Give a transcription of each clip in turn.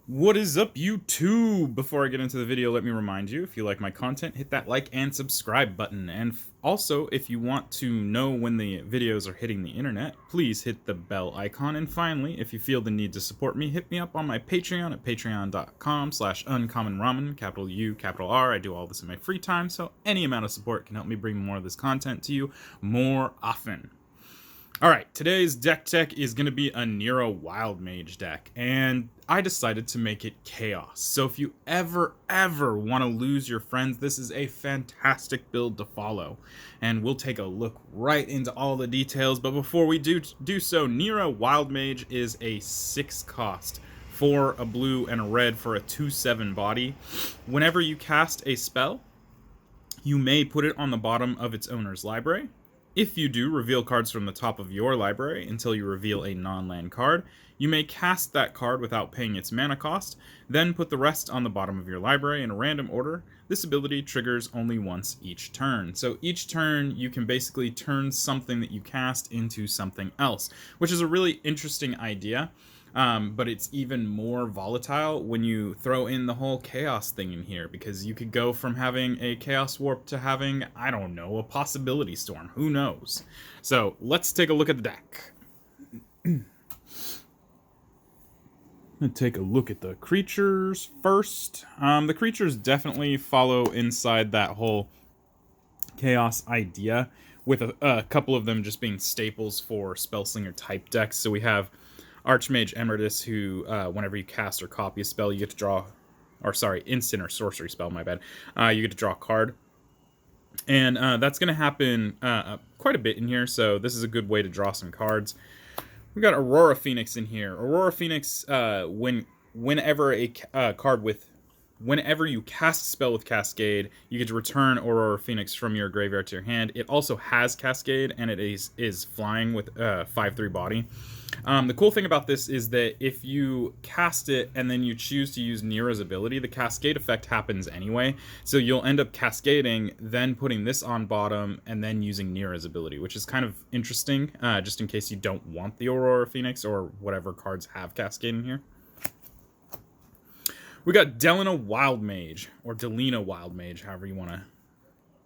What is up, YouTube? Before I get into the video, let me remind you, if you like my content, hit that like and subscribe button. And also, if you want to know when the videos are hitting the internet, please hit the bell icon. And finally, if you feel the need to support me, hit me up on my Patreon at patreon.com/uncommonramen, capital U, capital R. I do all this in my free time, so any amount of support can help me bring more of this content to you more often. Alright, today's deck tech is going to be a Neera Wild Mage deck, and I decided to make it Chaos. So if you ever want to lose your friends, this is a fantastic build to follow. And we'll take a look right into all the details, but before we do so, Neera Wild Mage is a 6 cost. 4 a blue and a red for a 2/7 body. Whenever you cast a spell, you may put it on the bottom of its owner's library. If you do, reveal cards from the top of your library until you reveal a non-land card. You may cast that card without paying its mana cost, then put the rest on the bottom of your library in a random order. This ability triggers only once each turn. So each turn, you can basically turn something that you cast into something else, which is a really interesting idea. But it's even more volatile when you throw in the whole chaos thing in here, because you could go from having a chaos warp to having, I don't know, a possibility storm. Who knows? So let's take a look at the deck. Let's take a look at the creatures first. The creatures definitely follow inside that whole chaos idea, with a couple of them just being staples for Spellslinger type decks. So we have Archmage Emeritus, who, whenever you cast or copy a spell, you get to draw, or sorry, instant or sorcery spell, my bad, you get to draw a card. And that's going to happen quite a bit in here, so this is a good way to draw some cards. We've got Aurora Phoenix in here. Aurora Phoenix, whenever you cast a spell with Cascade, you get to return Aurora Phoenix from your graveyard to your hand. It also has Cascade, and it is flying with 5/3 body. The cool thing about this is that if you cast it and then you choose to use Neera's ability, the Cascade effect happens anyway. So you'll end up cascading, then putting this on bottom, and then using Neera's ability, which is kind of interesting, just in case you don't want the Aurora Phoenix or whatever cards have Cascade in here. We got Delina Wild Mage, or Delina Wild Mage, however you want to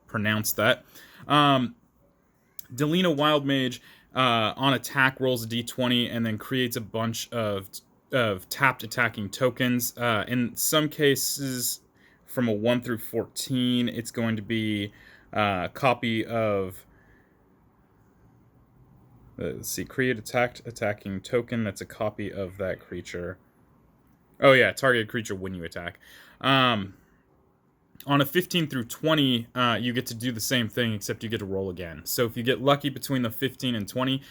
pronounce that. Delina Wild Mage, on attack, rolls a d20 and then creates a bunch of tapped attacking tokens. In some cases, from a 1 through 14, it's going to be a copy of... let's see, create attacking token that's a copy of that creature. Oh yeah, target creature when you attack. On a 15 through 20, you get to do the same thing, except you get to roll again. So if you get lucky between the 15 and 20,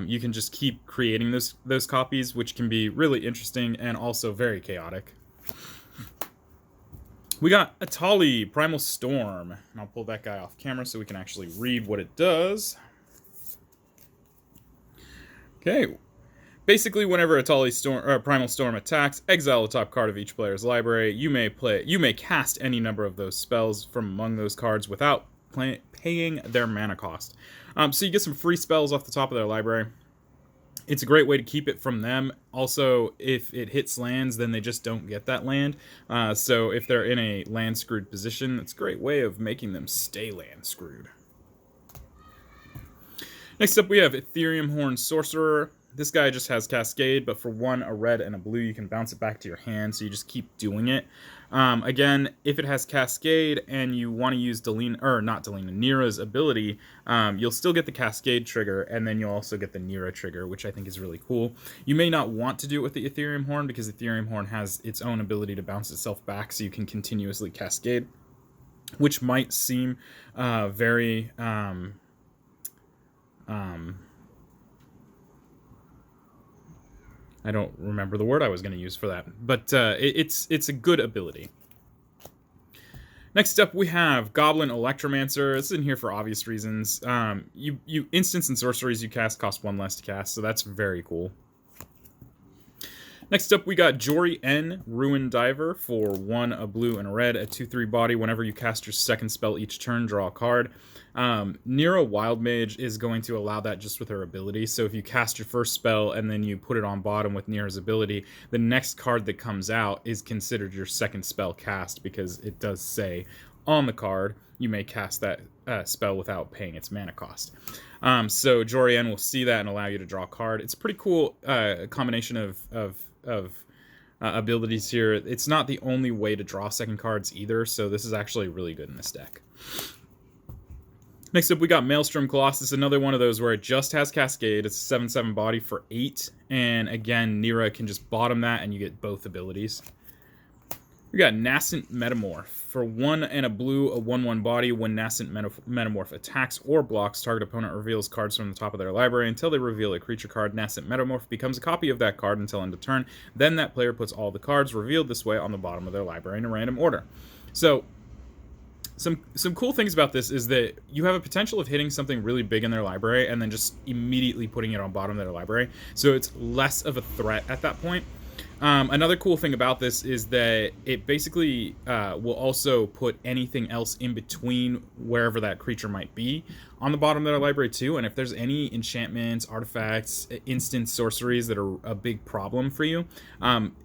you can just keep creating those copies, which can be really interesting and also very chaotic. We got Atali, Primal Storm. And I'll pull that guy off camera so we can actually read what it does. Okay. Basically, whenever Atali Primal Storm attacks, exile the top card of each player's library. You may cast any number of those spells from among those cards without paying their mana cost. So you get some free spells off the top of their library. It's a great way to keep it from them. Also, if it hits lands, then they just don't get that land. So if they're in a land screwed position, it's a great way of making them stay land screwed. Next up, we have Ethereum Horn Sorcerer. This guy just has Cascade, but for 1, a red and a blue, you can bounce it back to your hand, so you just keep doing it. Again, if it has Cascade and you want to use Neera's ability, you'll still get the Cascade trigger, and then you'll also get the Neera trigger, which I think is really cool. You may not want to do it with the Ethereum Horn, because Ethereum Horn has its own ability to bounce itself back, so you can continuously Cascade, which might seem very... I don't remember the word I was going to use for that, but it's a good ability. Next up, we have Goblin Electromancer. This is in here for obvious reasons. You instants and sorceries you cast cost 1 less to cast, so that's very cool. Next up, we got Jory N, Ruin Diver for 1, a blue, and a red, a 2/3 body. Whenever you cast your second spell each turn, draw a card. Neera Wild Mage is going to allow that just with her ability. So if you cast your first spell and then you put it on bottom with Neera's ability, the next card that comes out is considered your second spell cast, because it does say on the card you may cast that spell without paying its mana cost. So Jory N will see that and allow you to draw a card. It's a pretty cool combination of abilities here. It's not the only way to draw second cards either, so this is actually really good in this deck. Next up, we got Maelstrom Colossus, another one of those where it just has Cascade. It's a 7/7 body for 8, and again, Neera can just bottom that and you get both abilities. We got Nascent Metamorph. For 1 and a blue, a 1/1 body. When Nascent Metamorph attacks or blocks, target opponent reveals cards from the top of their library. Until they reveal a creature card, Nascent Metamorph becomes a copy of that card until end of turn. Then that player puts all the cards revealed this way on the bottom of their library in a random order. So, some cool things about this is that you have a potential of hitting something really big in their library and then just immediately putting it on bottom of their library. So it's less of a threat at that point. Another cool thing about this is that it basically will also put anything else in between wherever that creature might be on the bottom of their library too. And if there's any enchantments, artifacts, instant sorceries that are a big problem for you,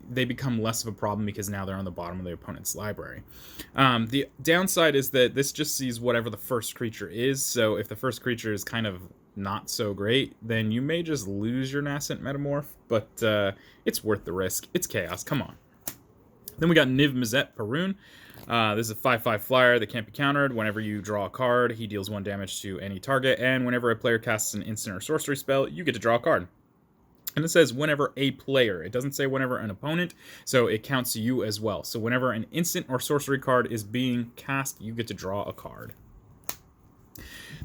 they become less of a problem because now they're on the bottom of the opponent's library. The downside is that this just sees whatever the first creature is. So if the first creature is kind of not so great, then you may just lose your Nascent Metamorph, but it's worth the risk. It's chaos, come on. Then we got Niv Mizzet Perun. This is a 5/5 flyer that can't be countered. Whenever you draw a card, he deals 1 damage to any target, and whenever a player casts an instant or sorcery spell, you get to draw a card. And it says whenever a player. It doesn't say whenever an opponent, so it counts you as well. So whenever an instant or sorcery card is being cast, you get to draw a card.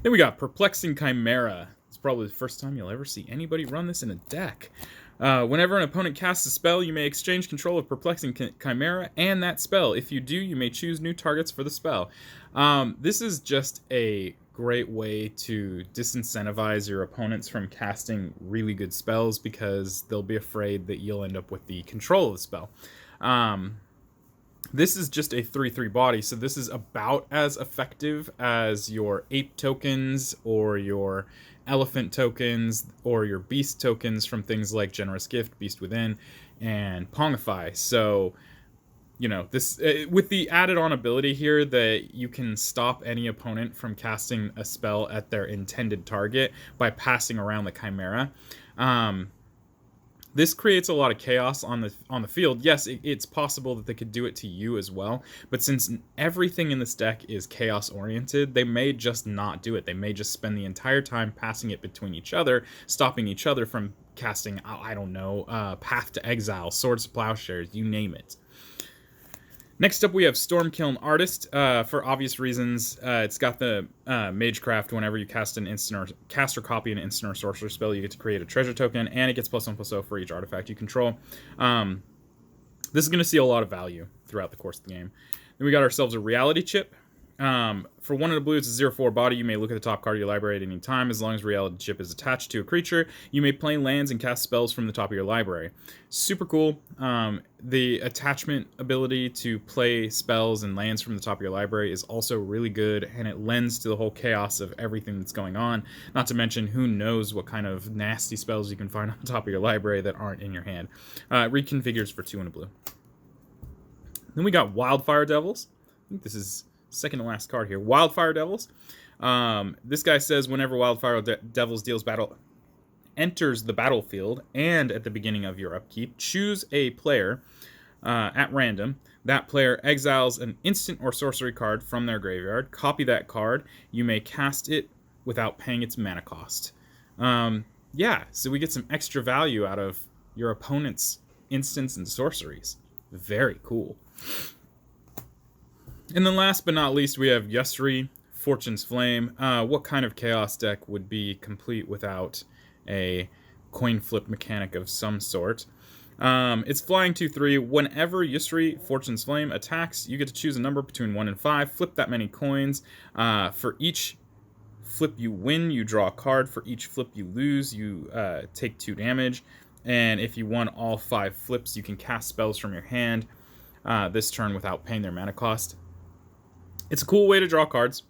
Then we got Perplexing Chimera. It's probably the first time you'll ever see anybody run this in a deck. Whenever an opponent casts a spell, you may exchange control of Perplexing Chimera and that spell. If you do, you may choose new targets for the spell. This is just a great way to disincentivize your opponents from casting really good spells because they'll be afraid that you'll end up with the control of the spell. This is just a 3/3 body, so this is about as effective as your ape tokens or your elephant tokens or your beast tokens from things like Generous Gift, Beast Within, and Pongify. So, you know, this with the added on ability here that you can stop any opponent from casting a spell at their intended target by passing around the Chimera. This creates a lot of chaos on the field. Yes, it's possible that they could do it to you as well, but since everything in this deck is chaos oriented, they may just not do it. They may just spend the entire time passing it between each other, stopping each other from casting, I don't know, Path to Exile, Swords to Plowshares, you name it. Next up, we have Stormkiln Artist. For obvious reasons, it's got the Magecraft. Whenever you cast or copy an instant or sorcerer spell, you get to create a treasure token, and it gets +1/+0 for each artifact you control. This is going to see a lot of value throughout the course of the game. Then we got ourselves a Reality Chip. For 1 and a blue, it's a 0/4 body. You may look at the top card of your library at any time. As long as Reality Chip is attached to a creature, you may play lands and cast spells from the top of your library. Super cool. The attachment ability to play spells and lands from the top of your library is also really good, and it lends to the whole chaos of everything that's going on. Not to mention, who knows what kind of nasty spells you can find on the top of your library that aren't in your hand. Reconfigures for 2 and a blue. Then we got Wildfire Devils. I think this is second to last card here. Wildfire Devils. This guy says whenever Wildfire Devils enters the battlefield and at the beginning of your upkeep, choose a player at random. That player exiles an instant or sorcery card from their graveyard. Copy that card. You may cast it without paying its mana cost. Yeah, so we get some extra value out of your opponent's instants and sorceries. Very cool. And then last but not least, we have Yusri, Fortune's Flame. What kind of chaos deck would be complete without a coin flip mechanic of some sort? It's flying 2/3. Whenever Yusri, Fortune's Flame, attacks, you get to choose a number between 1 and 5. Flip that many coins. For each flip you win, you draw a card. For each flip you lose, you take 2 damage. And if you won all 5 flips, you can cast spells from your hand this turn without paying their mana cost. It's a cool way to draw cards.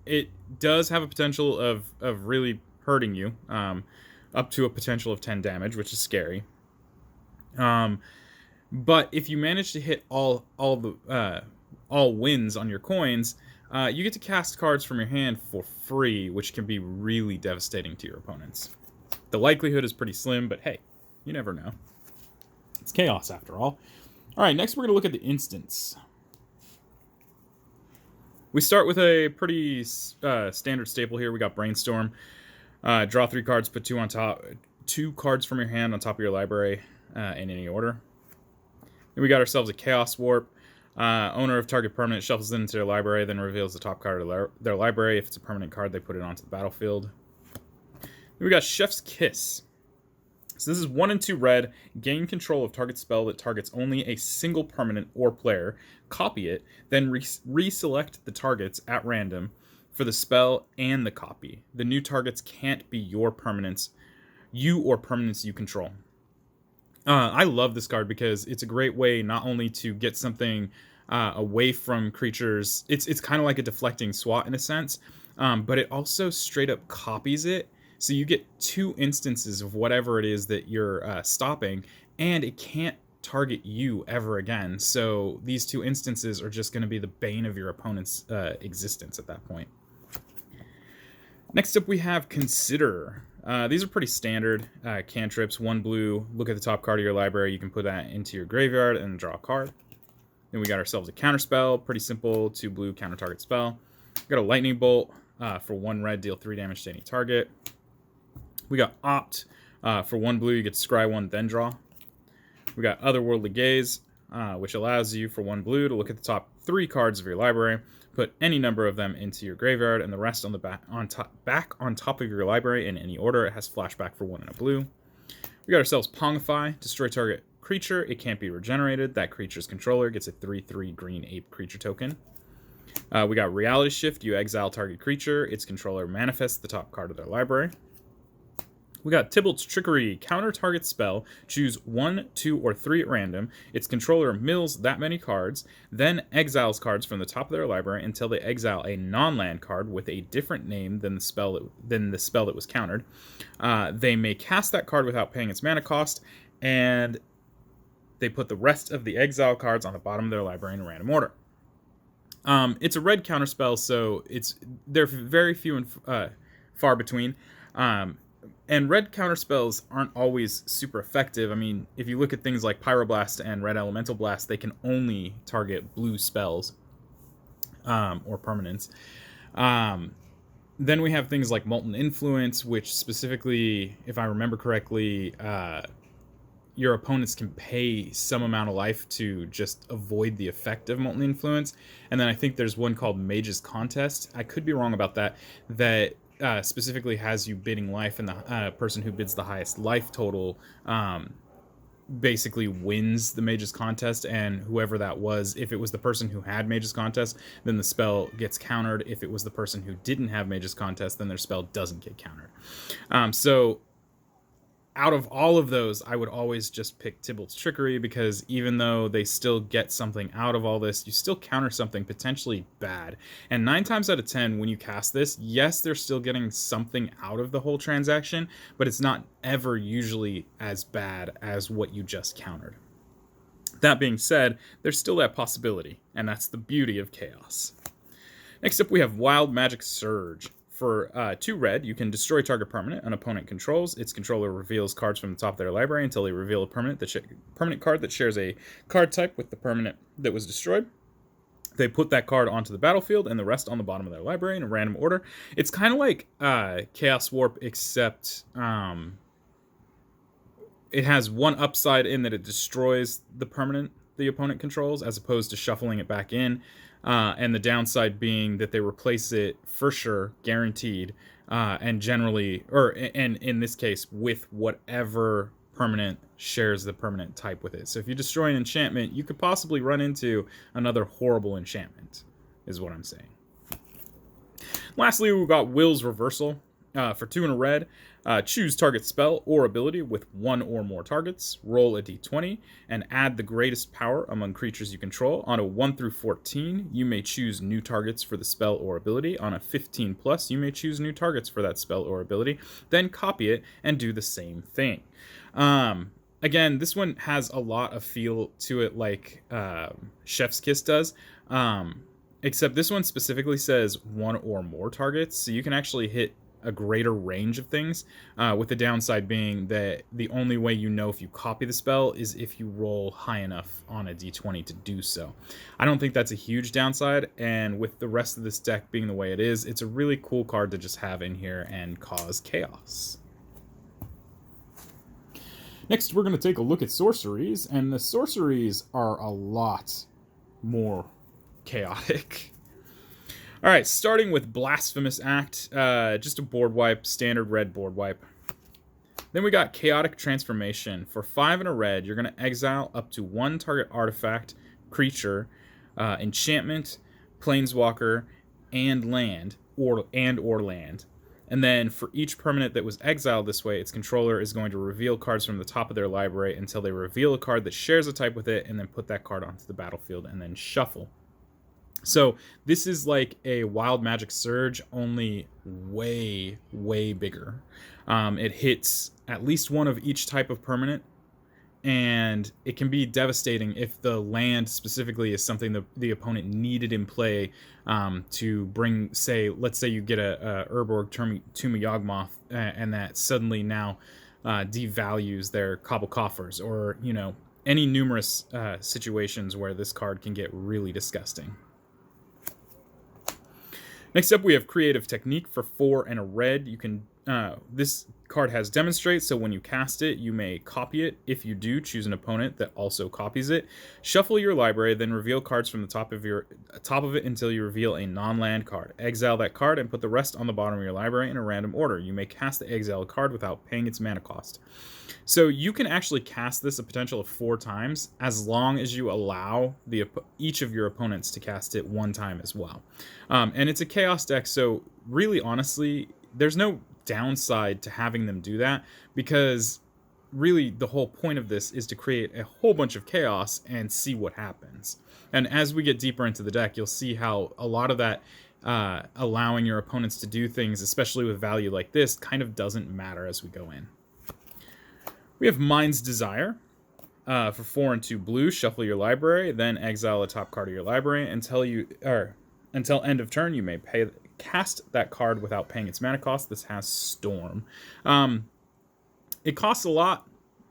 It does have a potential of really hurting you, up to a potential of 10 damage, which is scary. But if you manage to hit all wins on your coins, you get to cast cards from your hand for free, which can be really devastating to your opponents. The likelihood is pretty slim, but hey, you never know. It's chaos after all. All right, next we're going to look at the instants. We start with a pretty standard staple here. We got Brainstorm. Draw 3 cards, put 2 on top. 2 cards from your hand on top of your library in any order. Then we got ourselves a Chaos Warp. Owner of target permanent shuffles it into their library, then reveals the top card of their library. If it's a permanent card, they put it onto the battlefield. Then we got Chef's Kiss. So this is 1 and 2 red. Gain control of target spell that targets only a single permanent or player. Copy it, then reselect the targets at random for the spell and the copy. The new targets can't be your permanents, you or permanents you control. I love this card because it's a great way not only to get something away from creatures. It's kind of like a deflecting SWAT in a sense, but it also straight up copies it. So you get 2 instances of whatever it is that you're stopping, and it can't target you ever again. So these 2 instances are just going to be the bane of your opponent's existence at that point. Next up we have Consider. These are pretty standard cantrips. 1 blue, look at the top card of your library. You can put that into your graveyard and draw a card. Then we got ourselves a counterspell. Pretty simple, 2 blue, counter target spell. We got a lightning bolt for 1 red, deal 3 damage to any target. We got Opt. For 1 blue, you get to scry 1, then draw. We got Otherworldly Gaze, which allows you for 1 blue to look at the top 3 cards of your library, put any number of them into your graveyard, and the rest on the back on top of your library in any order. It has flashback for 1 and a blue. We got ourselves Pongify. Destroy target creature. It can't be regenerated. That creature's controller gets a 3/3 green ape creature token. We got Reality Shift. You exile target creature. Its controller manifests the top card of their library. We got Tybalt's Trickery. Counter target spell. Choose 1, 2, or 3 at random. Its controller mills that many cards, then exiles cards from the top of their library until they exile a non-land card with a different name than the spell that was countered. They may cast that card without paying its mana cost, and they put the rest of the exile cards on the bottom of their library in a random order. It's a red counterspell, so they're very few and far between. And red counterspells aren't always super effective. I mean, if you look at things like Pyroblast and Red Elemental Blast, they can only target blue spells or permanents. Then we have things like Molten Influence, which specifically, if I remember correctly, your opponents can pay some amount of life to just avoid the effect of Molten Influence. And then I think there's one called Mage's Contest. I could be wrong about that. That specifically has you bidding life, and the person who bids the highest life total basically wins the Mage's Contest, and whoever that was, if it was the person who had Mage's Contest, then the spell gets countered. If it was the person who didn't have Mage's Contest, then their spell doesn't get countered. So out of all of those, I would always just pick Tybalt's Trickery, because even though they still get something out of all this, you still counter something potentially bad. And 9 times out of 10, when you cast this, yes, they're still getting something out of the whole transaction, but it's not ever usually as bad as what you just countered. That being said, there's still that possibility, and that's the beauty of Chaos. Next up, we have Wild Magic Surge. For 2 red, you can destroy target permanent an opponent controls. Its controller reveals cards from the top of their library until they reveal a permanent card that shares a card type with the permanent that was destroyed. They put that card onto the battlefield and the rest on the bottom of their library in a random order. It's kind of like Chaos Warp, except it has one upside in that it destroys the permanent the opponent controls as opposed to shuffling it back in. And the downside being that they replace it for sure, guaranteed, and generally, and in this case, with whatever permanent shares the permanent type with it. So if you destroy an enchantment, you could possibly run into another horrible enchantment, is what I'm saying. Lastly, we've got Will's Reversal. For 2 in a red, choose target spell or ability with 1 or more targets, roll a d20, and add the greatest power among creatures you control. On a 1 through 14, you may choose new targets for the spell or ability. On a 15 plus, you may choose new targets for that spell or ability. Then copy it and do the same thing. Again, this one has a lot of feel to it like Chef's Kiss does. Except this one specifically says 1 or more targets, so you can actually hit a greater range of things, with the downside being that the only way you know if you copy the spell is if you roll high enough on a d20 to do so. I don't think that's a huge downside, and with the rest of this deck being the way it is, it's a really cool card to just have in here and cause chaos. Next, we're going to take a look at sorceries, and the sorceries are a lot more chaotic. All right, starting with Blasphemous Act, just a board wipe, standard red board wipe. Then we got Chaotic Transformation. For 5 in a red, you're going to exile up to 1 target artifact, creature, enchantment, planeswalker, and land, or land. And then for each permanent that was exiled this way, its controller is going to reveal cards from the top of their library until they reveal a card that shares a type with it, and then put that card onto the battlefield and then shuffle. So this is like a Wild Magic Surge, only way, way bigger. It hits at least one of each type of permanent, and it can be devastating if the land specifically is something the opponent needed in play to bring, say, let's say you get a Urborg Tomb of Yawgmoth, and that suddenly now devalues their Cobble Coffers, or, you know, any numerous situations where this card can get really disgusting. Next up, we have Creative Technique for 4 and a red. You can this card has Demonstrate, so when you cast it, you may copy it. If you do, choose an opponent that also copies it. Shuffle your library, then reveal cards from the top of it until you reveal a non-land card. Exile that card and put the rest on the bottom of your library in a random order. You may cast the exiled card without paying its mana cost. So you can actually cast this a potential of 4 times, as long as you allow each of your opponents to cast it 1 time as well. And it's a chaos deck, so really, honestly, there's no downside to having them do that, because really the whole point of this is to create a whole bunch of chaos and see what happens. And as we get deeper into the deck, you'll see how a lot of that allowing your opponents to do things, especially with value like this, kind of doesn't matter as we go in. We have Mind's Desire. For 4 and 2 blue, shuffle your library, then exile a top card of your library until end of turn. You may cast that card without paying its mana cost. This has Storm. It costs a lot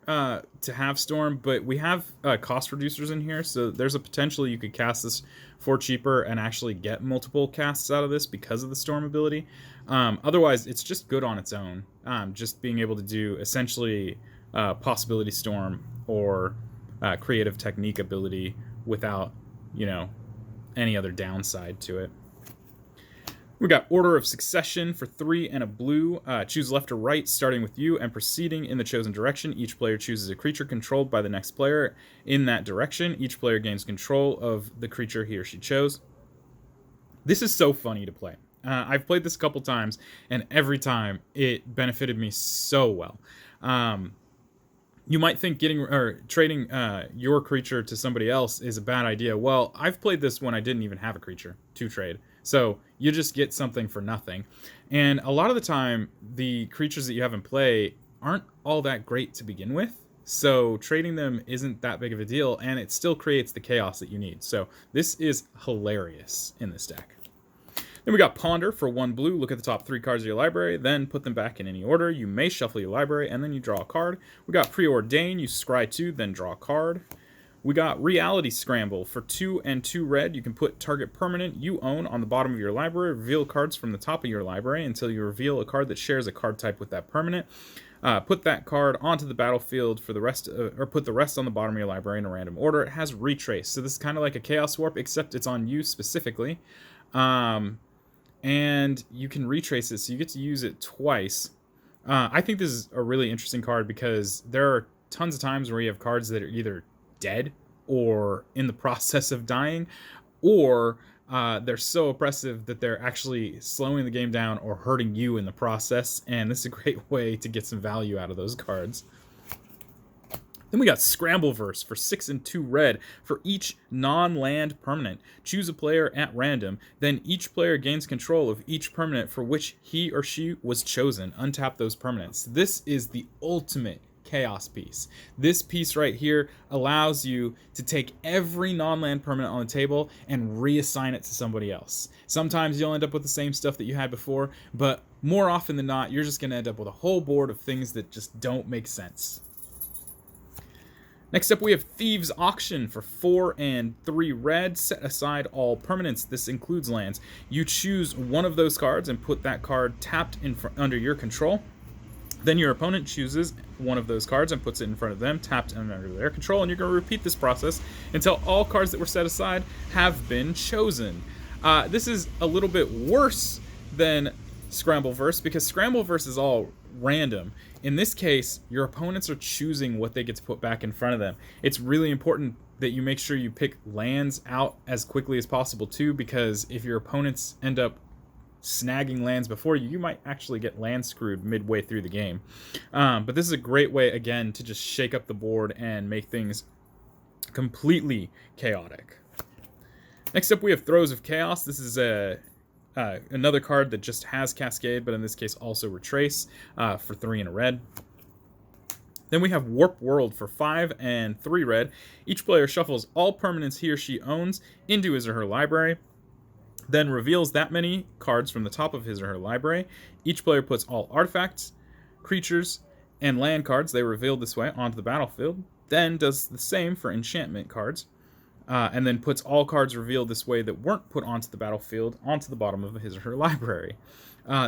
to have Storm, but we have cost reducers in here, so there's a potential you could cast this for cheaper and actually get multiple casts out of this because of the Storm ability. Otherwise, it's just good on its own. Just being able to do essentially Possibility Storm or Creative Technique ability without, you know, any other downside to it. We got Order of Succession for 3 and a blue. Choose left or right, starting with you and proceeding in the chosen direction. Each player chooses a creature controlled by the next player in that direction. Each player gains control of the creature he or she chose. This is so funny to play. I've played this a couple times, and every time it benefited me so well. You might think trading your creature to somebody else is a bad idea. Well, I've played this when I didn't even have a creature to trade. So you just get something for nothing. And a lot of the time, the creatures that you have in play aren't all that great to begin with. So trading them isn't that big of a deal, and it still creates the chaos that you need. So this is hilarious in this deck. Then we got Ponder for 1 blue. Look at the top 3 cards of your library, then put them back in any order. You may shuffle your library, and then you draw a card. We got Preordain. You scry 2, then draw a card. We got Reality Scramble for 2 and 2 red. You can put target permanent you own on the bottom of your library. Reveal cards from the top of your library until you reveal a card that shares a card type with that permanent. Put that card onto the battlefield for the rest, or put the rest on the bottom of your library in a random order. It has Retrace, so this is kind of like a Chaos Warp, except it's on you specifically. And you can retrace it, so you get to use it twice. I think this is a really interesting card because there are tons of times where you have cards that are either dead or in the process of dying, or they're so oppressive that they're actually slowing the game down or hurting you in the process, and this is a great way to get some value out of those cards. Then we got Scrambleverse for 6 and 2 red. For each non-land permanent, choose a player at random. Then each player gains control of each permanent for which he or she was chosen. Untap those permanents. This is the ultimate chaos piece. This piece right here allows you to take every non-land permanent on the table and reassign it to somebody else. Sometimes you'll end up with the same stuff that you had before, but more often than not, you're just going to end up with a whole board of things that just don't make sense. Next up, we have Thieves' Auction for 4 and 3 red. Set aside all permanents. This includes lands. You choose one of those cards and put that card tapped under your control. Then your opponent chooses one of those cards and puts it in front of them, tapped and under their control, and you're going to repeat this process until all cards that were set aside have been chosen. This is a little bit worse than Scrambleverse, because Scrambleverse is all random. In this case, your opponents are choosing what they get to put back in front of them. It's really important that you make sure you pick lands out as quickly as possible too, because if your opponents end up snagging lands before you, you might actually get land screwed midway through the game. But this is a great way, again, to just shake up the board and make things completely chaotic. Next up, we have Throes of Chaos. This is another card that just has Cascade, but in this case also Retrace for 3 and a red. Then we have Warp World for 5 and 3 red. Each player shuffles all permanents he or she owns into his or her library, then reveals that many cards from the top of his or her library. Each player puts all artifacts, creatures, and land cards they revealed this way onto the battlefield, then does the same for enchantment cards, and then puts all cards revealed this way that weren't put onto the battlefield onto the bottom of his or her library.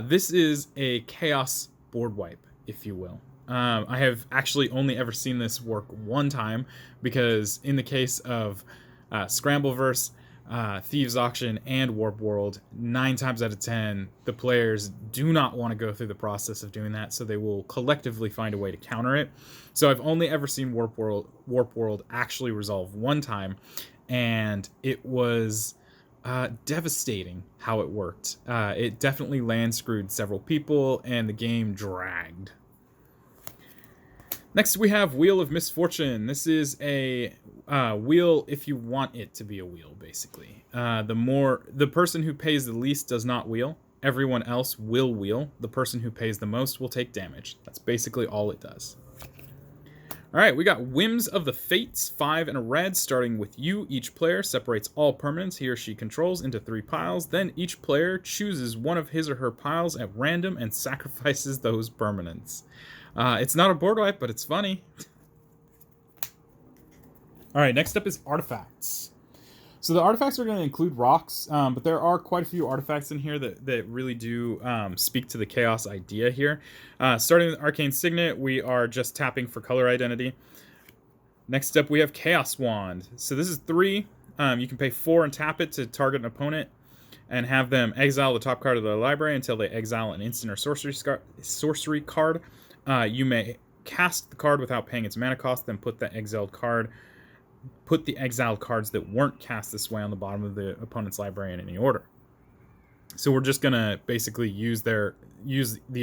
This is a chaos board wipe, if you will. I have actually only ever seen this work one time, because in the case of Scrambleverse, Thieves' Auction, and Warp World, 9 times out of 10, the players do not want to go through the process of doing that, so they will collectively find a way to counter it. So I've only ever seen Warp World actually resolve one time, and it was devastating how it worked. It definitely land screwed several people, and the game dragged. Next, we have Wheel of Misfortune. This is a wheel if you want it to be a wheel, basically. The person who pays the least does not wheel. Everyone else will wheel. The person who pays the most will take damage. That's basically all it does. All right, we got Whims of the Fates, 5 and a red, starting with you. Each player separates all permanents he or she controls into 3 piles. Then each player chooses one of his or her piles at random and sacrifices those permanents. It's not a board wipe, but it's funny. All right, next up is artifacts. So the artifacts are going to include rocks, but there are quite a few artifacts in here that really do speak to the chaos idea here. Starting with Arcane Signet, we are just tapping for color identity. Next up, we have Chaos Wand. So this is 3. You can pay 4 and tap it to target an opponent and have them exile the top card of their library until they exile an instant or sorcery card. You may cast the card without paying its mana cost, then put the exiled cards that weren't cast this way on the bottom of the opponent's library in any order. So we're just gonna basically use the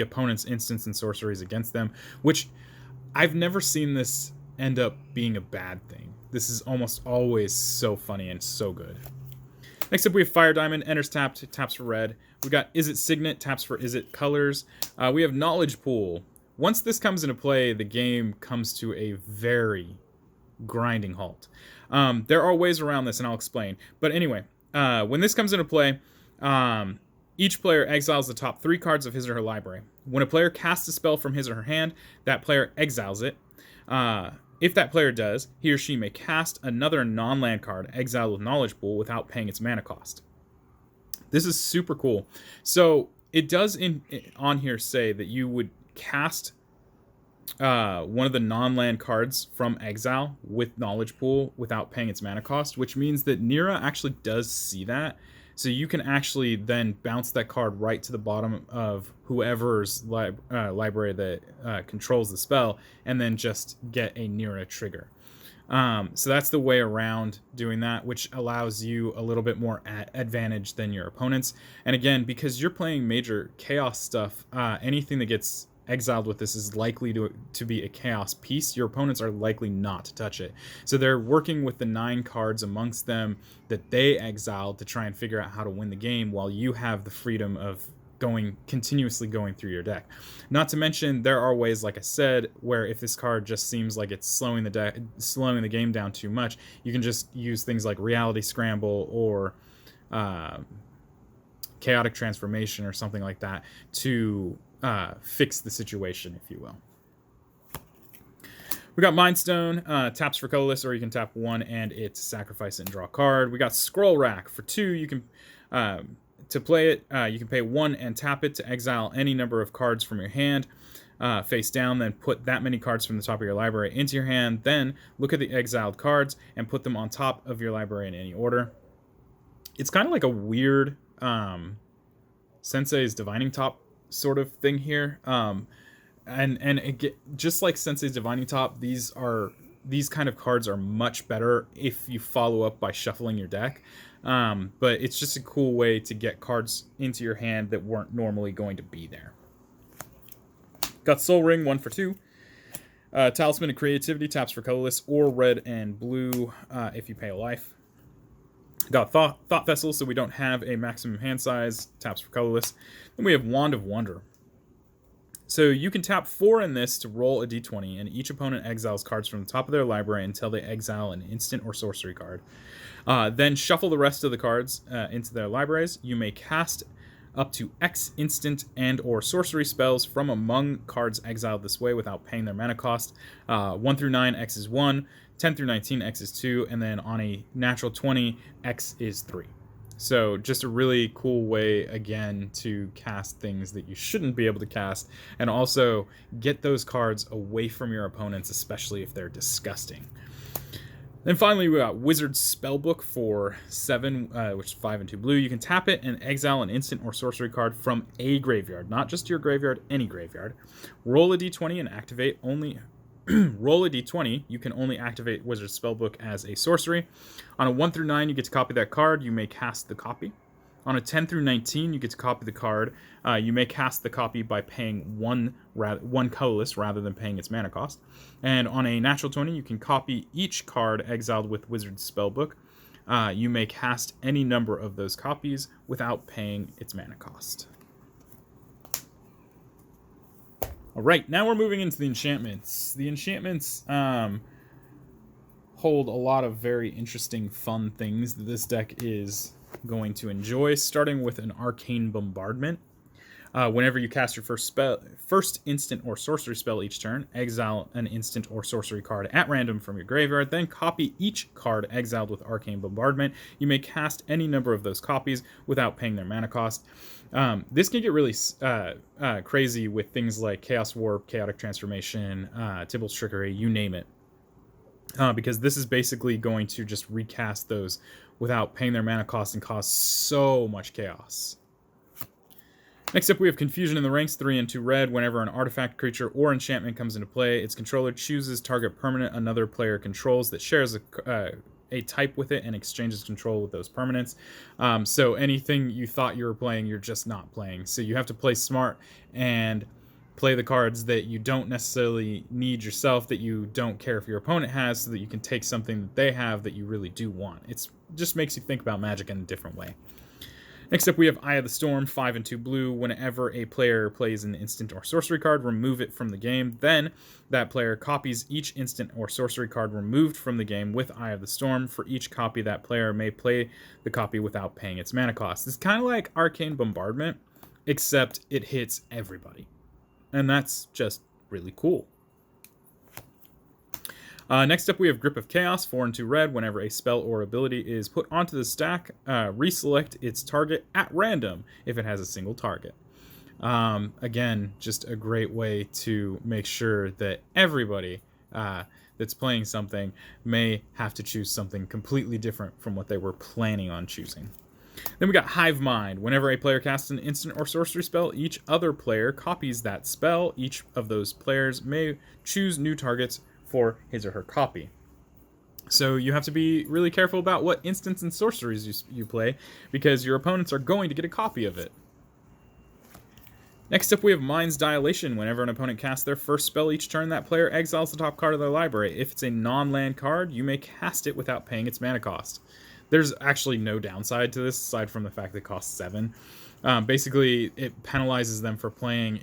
opponent's instants and sorceries against them, which I've never seen this end up being a bad thing. This is almost always so funny and so good. Next up, we have Fire Diamond. Enters tapped, taps for red. We got Is It Signet, taps for Is It colors. We have Knowledge Pool. Once this comes into play, the game comes to a very grinding halt. There are ways around this, and I'll explain. But anyway, when this comes into play, each player exiles the top 3 cards of his or her library. When a player casts a spell from his or her hand, that player exiles it. If that player does, he or she may cast another non-land card exiled with Knowledge Pool without paying its mana cost. This is super cool. So it does on here say that you would cast one of the non-land cards from exile with Knowledge Pool without paying its mana cost, which means that Neera actually does see that. So you can actually then bounce that card right to the bottom of whoever's library that controls the spell, and then just get a Neera trigger. So that's the way around doing that, which allows you a little bit more advantage than your opponents. And again, because you're playing major chaos stuff, anything that gets exiled with this is likely to be a chaos piece. Your opponents are likely not to touch it. So they're working with the 9 cards amongst them that they exiled to try and figure out how to win the game, while you have the freedom of continuously going through your deck. Not to mention, there are ways, like I said, where if this card just seems like it's slowing the game down too much, you can just use things like Reality Scramble or Chaotic Transformation or something like that to fix the situation, if you will. We got Mind Stone, taps for colorless, or you can tap 1 and it sacrifice it and draw a card. We got Scroll Rack for 2. You can to play it, you can pay 1 and tap it to exile any number of cards from your hand face down, then put that many cards from the top of your library into your hand, then look at the exiled cards and put them on top of your library in any order. It's kind of like a weird Sensei's Divining Top sort of thing here. Just like Sensei's Divining Top, these kind of cards are much better if you follow up by shuffling your deck. But it's just a cool way to get cards into your hand that weren't normally going to be there. Got Soul Ring, 1 for 2. Talisman of Creativity, taps for colorless or red and blue if you pay a life. Got Thought Vessel, so we don't have a maximum hand size, taps for colorless. Then we have Wand of Wonder. So you can tap 4 in this to roll a d20, and each opponent exiles cards from the top of their library until they exile an instant or sorcery card. Then shuffle the rest of the cards into their libraries. You may cast up to X instant and or sorcery spells from among cards exiled this way without paying their mana cost. 1 through 9, X is 1. 10 through 19, X is 2. And then on a natural 20, X is 3. So just a really cool way, again, to cast things that you shouldn't be able to cast, and also get those cards away from your opponents, especially if they're disgusting. Then finally, we got Wizard's Spellbook for 7, which is 5 and 2 blue. You can tap it and exile an instant or sorcery card from a graveyard, not just your graveyard, any graveyard. Roll a d20 and activate only... Roll a d20, you can only activate Wizard's Spellbook as a sorcery. On a 1 through 9, you get to copy that card. You may cast the copy. On a 10 through 19, you get to copy the card. You may cast the copy by paying one colorless rather than paying its mana cost. And on a natural 20, you can copy each card exiled with Wizard's Spellbook. You may cast any number of those copies without paying its mana cost. All right, now we're moving into the enchantments. The enchantments hold a lot of very interesting, fun things that this deck is going to enjoy, starting with an Arcane Bombardment. Whenever you cast your first instant or sorcery spell each turn, exile an instant or sorcery card at random from your graveyard, then copy each card exiled with Arcane Bombardment. You may cast any number of those copies without paying their mana cost. This can get really crazy with things like Chaos Warp, Chaotic Transformation, Tybalt's Trickery, you name it. Because this is basically going to just recast those without paying their mana cost and cause so much chaos. Next up, we have Confusion in the Ranks, 3 and 2 red. Whenever an artifact, creature, or enchantment comes into play, its controller chooses target permanent another player controls that shares a type with it and exchanges control with those permanents. So anything you thought you were playing, you're just not playing. So you have to play smart and play the cards that you don't necessarily need yourself, that you don't care if your opponent has, so that you can take something that they have that you really do want. It just makes you think about Magic in a different way. Next up, we have Eye of the Storm, 5 and 2 blue. Whenever a player plays an instant or sorcery card, remove it from the game. Then that player copies each instant or sorcery card removed from the game with Eye of the Storm. For each copy, that player may play the copy without paying its mana cost. It's kind of like Arcane Bombardment, except it hits everybody. And that's just really cool. Next up, we have Grip of Chaos, 4 and 2 red. Whenever a spell or ability is put onto the stack, reselect its target at random if it has a single target. Again, just a great way to make sure that everybody that's playing something may have to choose something completely different from what they were planning on choosing. Then we got Hive Mind. Whenever a player casts an instant or sorcery spell, each other player copies that spell. Each of those players may choose new targets for his or her copy. So you have to be really careful about what instants and sorceries you play, because your opponents are going to get a copy of it. Next up, we have Mind's Dilation. Whenever an opponent casts their first spell each turn, that player exiles the top card of their library. If it's a non-land card, you may cast it without paying its mana cost. There's actually no downside to this, aside from the fact that it costs 7. Basically, it penalizes them for playing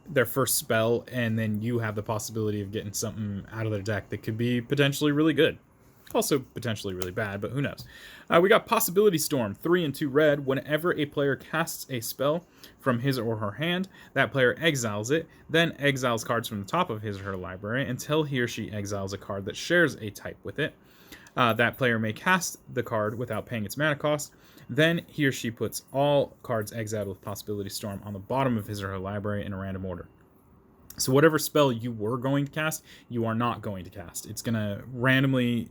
their first spell, and then you have the possibility of getting something out of their deck that could be potentially really good. Also potentially really bad, but who knows. We got Possibility Storm, 3 and 2 red. Whenever a player casts a spell from his or her hand, that player exiles it, then exiles cards from the top of his or her library until he or she exiles a card that shares a type with it. That player may cast the card without paying its mana cost. Then he or she puts all cards exiled with Possibility Storm on the bottom of his or her library in a random order. So whatever spell you were going to cast, you are not going to cast. It's going to randomly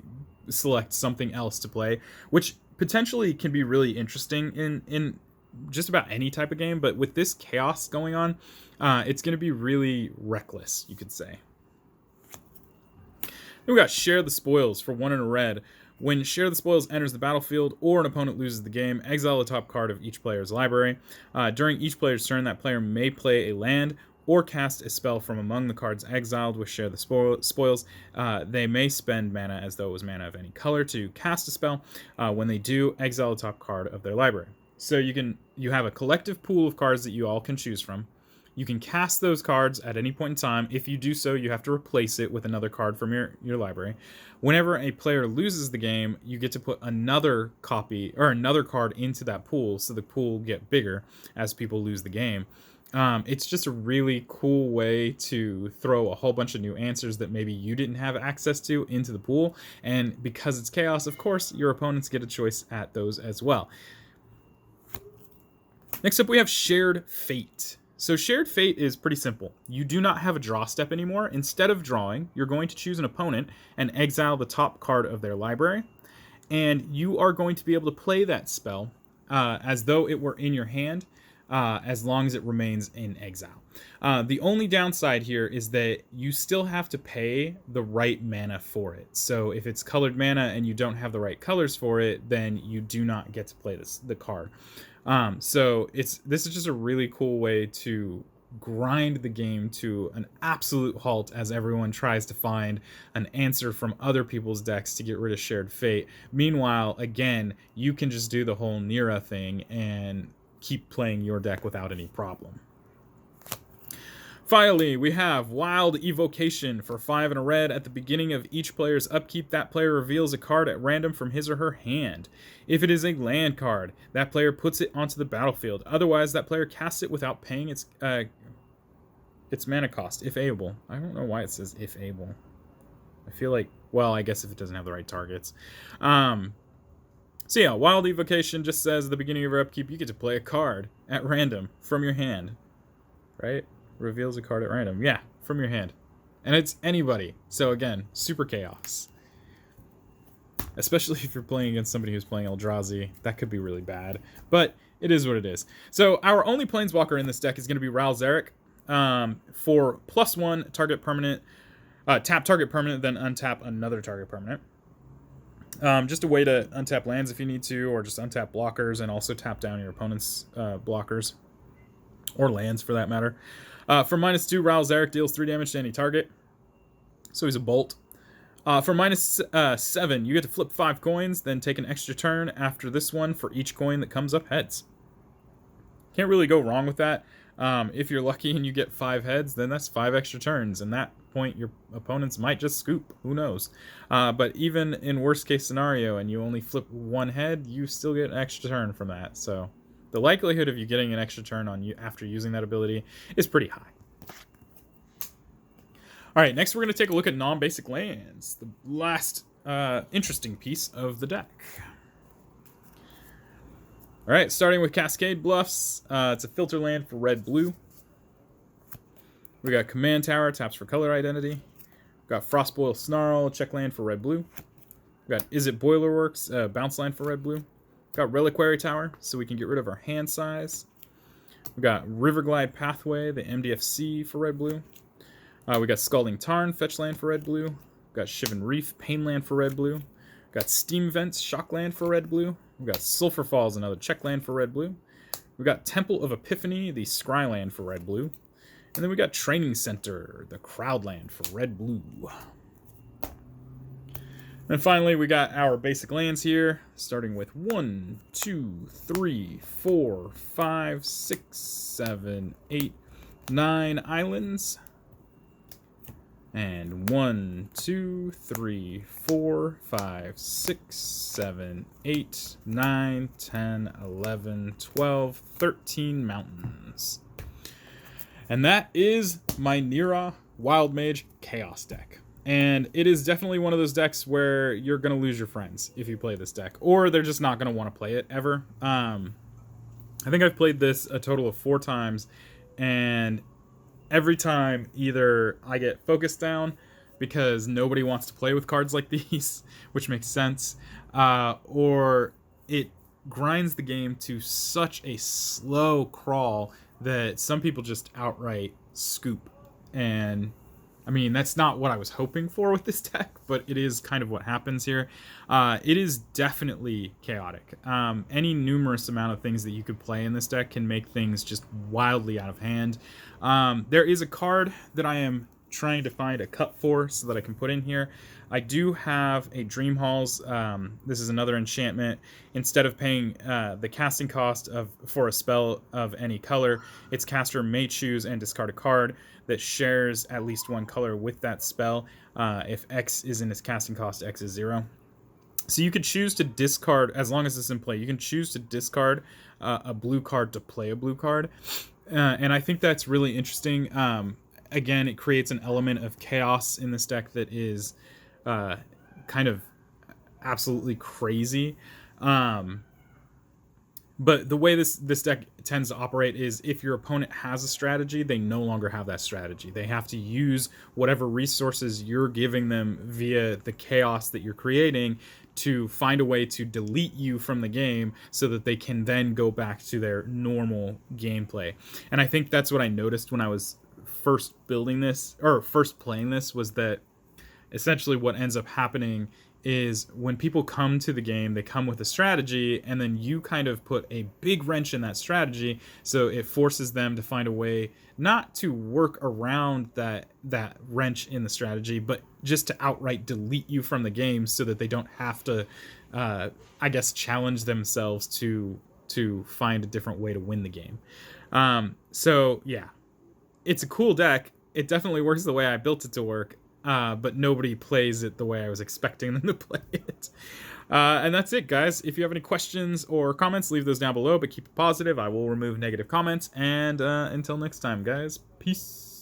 select something else to play, which potentially can be really interesting in just about any type of game. But with this chaos going on, it's going to be really reckless, you could say. Then we got Share the Spoils for 1 and a red. When Share the Spoils enters the battlefield or an opponent loses the game, exile the top card of each player's library. During each player's turn, that player may play a land or cast a spell from among the cards exiled with Share the Spoils. They may spend mana as though it was mana of any color to cast a spell. When they do, exile the top card of their library. So you have a collective pool of cards that you all can choose from. You can cast those cards at any point in time. If you do so, you have to replace it with another card from your library. Whenever a player loses the game, you get to put another copy or another card into that pool, so the pool will get bigger as people lose the game. It's just a really cool way to throw a whole bunch of new answers that maybe you didn't have access to into the pool. And because it's chaos, of course, your opponents get a choice at those as well. Next up, we have Shared Fate. So Shared Fate is pretty simple. You do not have a draw step anymore. Instead of drawing, you're going to choose an opponent and exile the top card of their library. And you are going to be able to play that spell as though it were in your hand, as long as it remains in exile. The only downside here is that you still have to pay the right mana for it. So if it's colored mana and you don't have the right colors for it, then you do not get to play the card. So this is just a really cool way to grind the game to an absolute halt as everyone tries to find an answer from other people's decks to get rid of Shared Fate. Meanwhile, again, you can just do the whole Neera thing and keep playing your deck without any problem. Finally, we have Wild Evocation for 5 and a red. At the beginning of each player's upkeep, that player reveals a card at random from his or her hand. If it is a land card, that player puts it onto the battlefield. Otherwise, that player casts it without paying its mana cost, if able. I don't know why it says if able. I feel like, well, I guess if it doesn't have the right targets. So yeah, Wild Evocation just says at the beginning of your upkeep, you get to play a card at random from your hand, right? Reveals a card at random. Yeah, from your hand. And it's anybody. So again, super chaos. Especially if you're playing against somebody who's playing Eldrazi. That could be really bad. But it is what it is. So our only Planeswalker in this deck is going to be Ral Zarek. For +1 target permanent. Tap target permanent, then untap another target permanent. Just a way to untap lands if you need to, or just untap blockers and also tap down your opponent's blockers. Or lands, for that matter. For -2, Ral Zarek deals 3 damage to any target. So he's a bolt. For -7, you get to flip 5 coins, then take an extra turn after this one for each coin that comes up heads. Can't really go wrong with that. If you're lucky and you get 5 heads, then that's 5 extra turns. And that point, your opponents might just scoop. Who knows? But even in worst case scenario and you only flip 1 head, you still get an extra turn from that. So the likelihood of you getting an extra turn on you after using that ability is pretty high. All right, next we're going to take a look at non-basic lands, the last interesting piece of the deck. All right, starting with Cascade Bluffs. It's a filter land for red-blue. We got Command Tower, taps for color identity. We got Frostboil Snarl, check land for red-blue. We got Is It Boilerworks, bounce land for red-blue. Got Reliquary Tower, so we can get rid of our hand size. We got Riverglide Pathway, the MDFC for red-blue. We got Scalding Tarn, fetch land for red-blue. got Shivan Reef, Painland for red-blue. Got Steam Vents, Shockland for red-blue. We've got Sulphur Falls, another checkland for red-blue. We've got Temple of Epiphany, the Scryland for red-blue. And then we got Training Center, the Crowdland for red-blue. And finally, we got our basic lands here, starting with 1, 2, 3, 4, 5, 6, 7, 8, 9 islands. And 1, 2, 3, 4, 5, 6, 7, 8, 9, 10, 11, 12, 13 mountains. And that is my Neera Wild Mage Chaos deck. And it is definitely one of those decks where you're going to lose your friends if you play this deck. Or they're just not going to want to play it ever. I think I've played this a total of 4 times. And every time, either I get focused down because nobody wants to play with cards like these, which makes sense, or it grinds the game to such a slow crawl that some people just outright scoop. And I mean, that's not what I was hoping for with this deck, but it is kind of what happens here. It is definitely chaotic. Any numerous amount of things that you could play in this deck can make things just wildly out of hand. There is a card that I am trying to find a cut for so that I can put in here. I do have a Dream Halls. This is another enchantment. Instead of paying the casting cost for a spell of any color, its caster may choose and discard a card that shares at least one color with that spell. If X is in its casting cost, X is 0. So you could choose to discard, as long as it's in play, you can choose to discard a blue card to play a blue card. And I think that's really interesting. Again, it creates an element of chaos in this deck that is kind of absolutely crazy. But the way this deck tends to operate is if your opponent has a strategy, they no longer have that strategy. They have to use whatever resources you're giving them via the chaos that you're creating to find a way to delete you from the game so that they can then go back to their normal gameplay. And I think that's what I noticed when I was first building this, or first playing this, was that essentially what ends up happening is when people come to the game, they come with a strategy, and then you kind of put a big wrench in that strategy, so it forces them to find a way not to work around that wrench in the strategy, but just to outright delete you from the game so that they don't have to, I guess, challenge themselves to find a different way to win the game. So, yeah. It's a cool deck. It definitely works the way I built it to work. But nobody plays it the way I was expecting them to play it. And that's it, guys. If you have any questions or comments, leave those down below, but keep it positive. I will remove negative comments. And until next time, guys, peace.